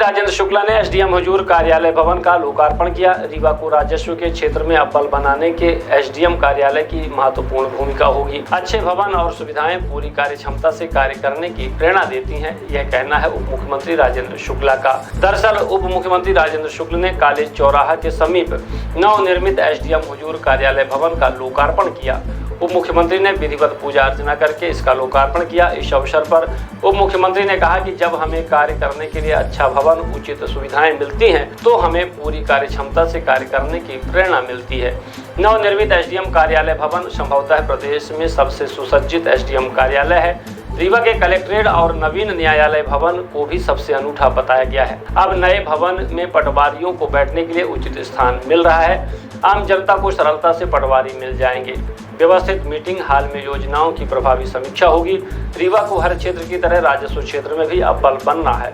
राजेंद्र शुक्ला ने एसडीएम हुजूर कार्यालय भवन का लोकार्पण किया। रीवा को राजस्व के क्षेत्र में अव्वल बनाने के एसडीएम कार्यालय की महत्वपूर्ण भूमिका होगी। अच्छे भवन और सुविधाएं पूरी कार्य क्षमता से कार्य करने की प्रेरणा देती हैं, यह कहना है उप मुख्यमंत्री राजेंद्र शुक्ला का। दरअसल उप मुख्यमंत्री राजेंद्र शुक्ला ने कॉलेज चौराहा के समीप नवनिर्मित एसडीएम हुजूर कार्यालय भवन का लोकार्पण किया। उप मुख्यमंत्री ने विधिवत पूजा अर्चना करके इसका लोकार्पण किया। इस अवसर पर उप मुख्यमंत्री ने कहा कि जब हमें कार्य करने के लिए अच्छा भवन, उचित सुविधाएं मिलती हैं तो हमें पूरी कार्य क्षमता से कार्य करने की प्रेरणा मिलती है। नवनिर्मित एसडीएम कार्यालय भवन संभवतः प्रदेश में सबसे सुसज्जित एसडीएम कार्यालय है। रीवा के कलेक्ट्रेट और नवीन न्यायालय भवन को भी सबसे अनूठा बताया गया है। अब नए भवन में पटवारियों को बैठने के लिए उचित स्थान मिल रहा है। आम जनता को सरलता से पटवारी मिल जाएंगे। व्यवस्थित मीटिंग हॉल में योजनाओं की प्रभावी समीक्षा होगी। रीवा को हर क्षेत्र की तरह राजस्व क्षेत्र में भी अव्वल बनना है।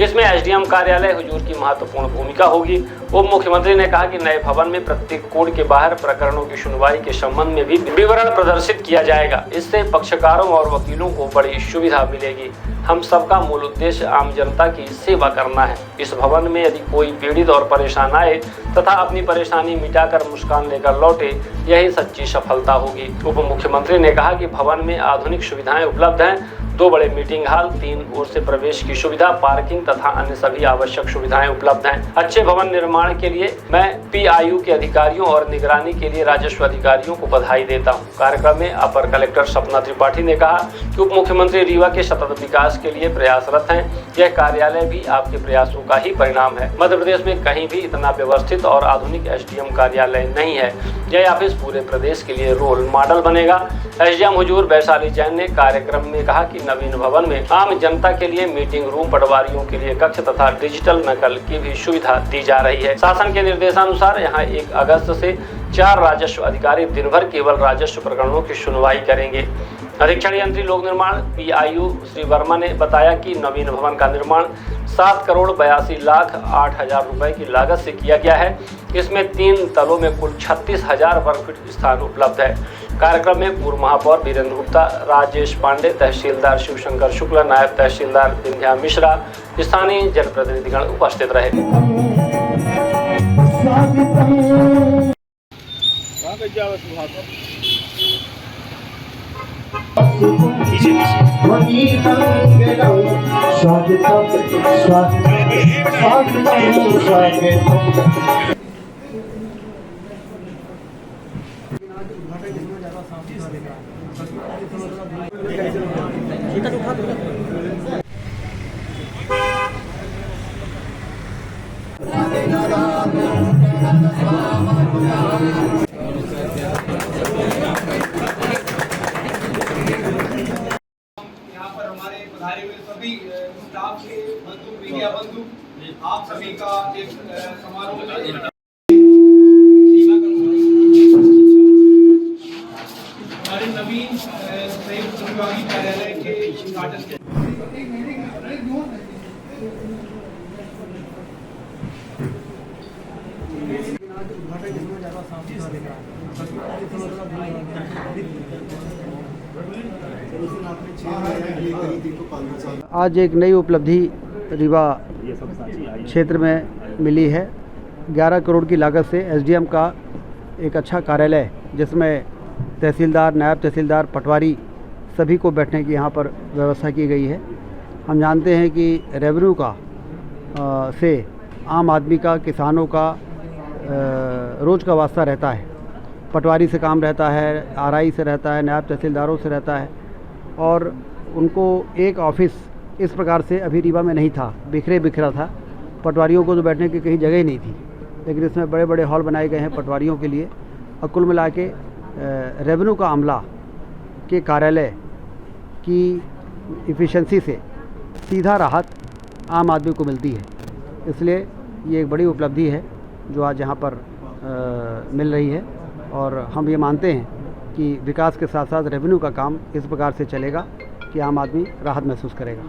इसमें एसडीएम कार्यालय हुजूर की महत्वपूर्ण भूमिका होगी। उप मुख्यमंत्री ने कहा कि नए भवन में प्रत्येक कोड के बाहर प्रकरणों की सुनवाई के संबंध में भी विवरण प्रदर्शित किया जाएगा। इससे पक्षकारों और वकीलों को बड़ी सुविधा मिलेगी। हम सबका मूल उद्देश्य आम जनता की सेवा करना है। इस भवन में यदि कोई पीड़ित और परेशान आए तथा अपनी परेशानी मिटाकर मुस्कान लेकर लौटे, यही सच्ची सफलता होगी। उप मुख्यमंत्री ने कहा कि भवन में आधुनिक सुविधाएं उपलब्ध हैं। 2 बड़े मीटिंग हॉल, 3 ओर से प्रवेश की सुविधा, पार्किंग तथा अन्य सभी आवश्यक सुविधाएं उपलब्ध हैं। अच्छे भवन निर्माण के लिए मैं पीआईयू के अधिकारियों और निगरानी के लिए राजस्व अधिकारियों को बधाई देता हूं। कार्यक्रम में अपर कलेक्टर सपना त्रिपाठी ने कहा कि उप मुख्यमंत्री रीवा के सतत विकास के लिए प्रयासरत हैं। यह कार्यालय भी आपके प्रयासों का ही परिणाम है। मध्य प्रदेश में कहीं भी इतना व्यवस्थित और आधुनिक एसडीएम कार्यालय नहीं है। यह ऑफिस पूरे प्रदेश के लिए रोल मॉडल बनेगा। एसडीएम हुजूर वैशाली जैन ने कार्यक्रम में कहा कि नवीन भवन में आम जनता के लिए मीटिंग रूम, पटवारियों के लिए कक्ष तथा डिजिटल नकल की भी सुविधा दी जा रही है। शासन के निर्देशानुसार यहाँ 1 अगस्त से 4 राजस्व अधिकारी दिन भर केवल राजस्व प्रकरणों की सुनवाई करेंगे। अधीक्षण यंत्री लोक निर्माण पीआईयू श्री वर्मा ने बताया कि नवीन भवन का निर्माण 7,82,08,000 रुपए की लागत से किया गया है। इसमें 3 तलों में कुल 36,000 वर्ग फीट स्थान उपलब्ध है। कार्यक्रम में पूर्व महापौर वीरेंद्र गुप्ता, राजेश पांडे, तहसीलदार शिवशंकर शुक्ला, नायब तहसीलदार विंध्या मिश्रा, स्थानीय जनप्रतिनिधिगण उपस्थित रहे। सभी स्टाफ के बंधु, मीडिया बंधु, आप सभी का एक समारोह हमारे नवीन संयुक्त विभागीय कार्यालय के उद्घाटन के आज एक नई उपलब्धि रीवा क्षेत्र में मिली है। 11 करोड़ की लागत से एसडीएम का एक अच्छा कार्यालय, जिसमें तहसीलदार, नायब तहसीलदार, पटवारी सभी को बैठने की यहाँ पर व्यवस्था की गई है। हम जानते हैं कि रेवेन्यू का से आम आदमी का, किसानों का रोज़ का वास्ता रहता है। पटवारी से काम रहता है, आरआई से रहता है, नायब तहसीलदारों से रहता है, और उनको एक ऑफिस इस प्रकार से अभी रीवा में नहीं था, बिखरा था। पटवारियों को तो बैठने की कहीं जगह ही नहीं थी, लेकिन इसमें बड़े बड़े हॉल बनाए गए हैं पटवारियों के लिए। और कुल मिला के रेवेन्यू का अमला के कार्यालय की इफ़िशेंसी से सीधा राहत आम आदमी को मिलती है। इसलिए ये एक बड़ी उपलब्धि है जो आज यहाँ पर मिल रही है, और हम ये मानते हैं कि विकास के साथ साथ रेवेन्यू का काम इस प्रकार से चलेगा कि आम आदमी राहत महसूस करेगा।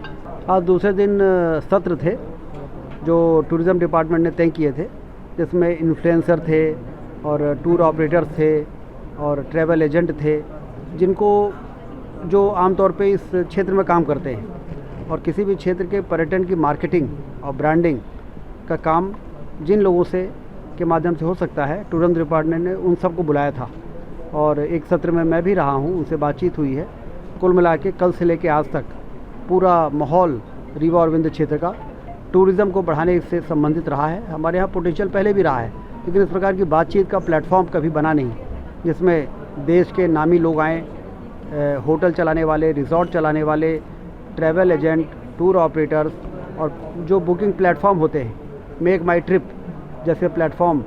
आज दूसरे दिन सत्र थे जो टूरिज़्म डिपार्टमेंट ने तय किए थे, जिसमें इन्फ्लुएंसर थे और टूर ऑपरेटर्स थे और ट्रैवल एजेंट थे, जिनको जो आमतौर पे इस क्षेत्र में काम करते हैं, और किसी भी क्षेत्र के पर्यटन की मार्केटिंग और ब्रांडिंग का काम जिन लोगों से के माध्यम से हो सकता है, टूरिज्म डिपार्टमेंट ने उन सबको बुलाया था और एक सत्र में मैं भी रहा हूँ, उनसे बातचीत हुई है। कुल मिला के कल से लेकर आज तक पूरा माहौल रीवा और विंध्य क्षेत्र का टूरिज़्म को बढ़ाने से संबंधित रहा है। हमारे यहाँ पोटेंशियल पहले भी रहा है, लेकिन इस प्रकार की बातचीत का प्लेटफॉर्म कभी बना नहीं जिसमें देश के नामी लोग आएँ, होटल चलाने वाले, रिजॉर्ट चलाने वाले, ट्रैवल एजेंट, टूर ऑपरेटर्स और जो बुकिंग प्लेटफॉर्म होते हैं, मेक माई ट्रिप जैसे प्लेटफॉर्म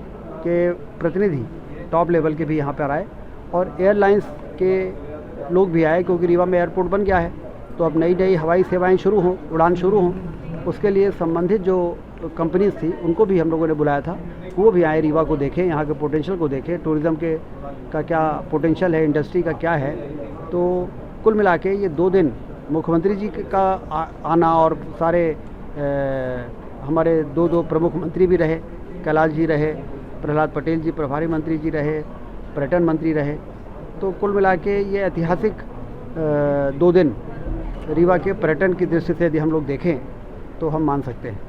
के प्रतिनिधि टॉप लेवल के भी यहाँ पर आए और एयरलाइंस के लोग भी आए, क्योंकि रीवा में एयरपोर्ट बन गया है तो अब नई नई हवाई सेवाएं शुरू हों, उड़ान शुरू हों। उसके लिए संबंधित जो कंपनीज थी उनको भी हम लोगों ने बुलाया था, वो भी आए, रीवा को देखें, यहाँ के पोटेंशियल को देखें, टूरिज़्म के का क्या पोटेंशियल है, इंडस्ट्री का क्या है। तो कुल मिला के ये 2 दिन मुख्यमंत्री जी का आना और सारे हमारे 2 प्रमुख मंत्री भी रहे, कैलाश जी रहे, प्रहलाद पटेल जी प्रभारी मंत्री जी रहे, पर्यटन मंत्री रहे। तो कुल मिला के ये ऐतिहासिक 2 दिन रीवा के पर्यटन की दृष्टि से यदि हम लोग देखें तो हम मान सकते हैं।